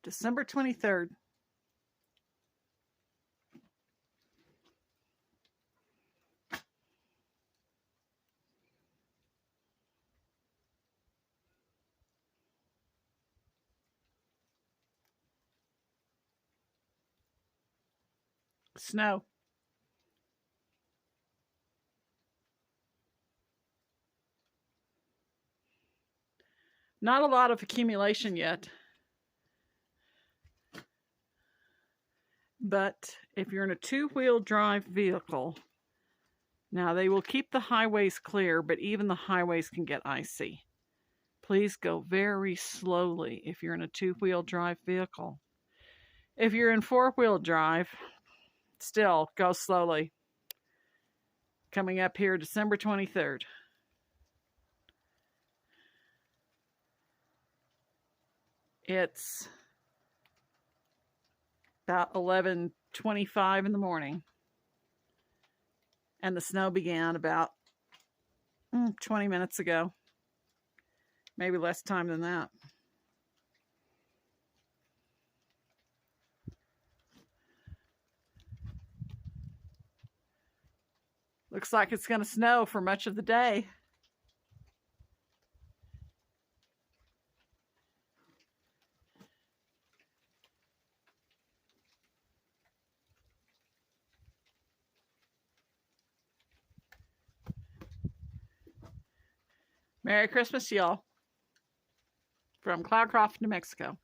December 23rd. Snow. Not a lot of accumulation yet. But if you're in a two-wheel drive vehicle, now they will keep the highways clear, but even the highways can get icy. Please go very slowly if you're in a two-wheel drive vehicle. If you're in four-wheel drive, still go slowly. Coming up here December 23rd. It's about 11:25 in the morning. And the snow began about 20 minutes ago. Maybe less time than that. Looks like it's going to snow for much of the day. Merry Christmas, y'all. From Cloudcroft, New Mexico.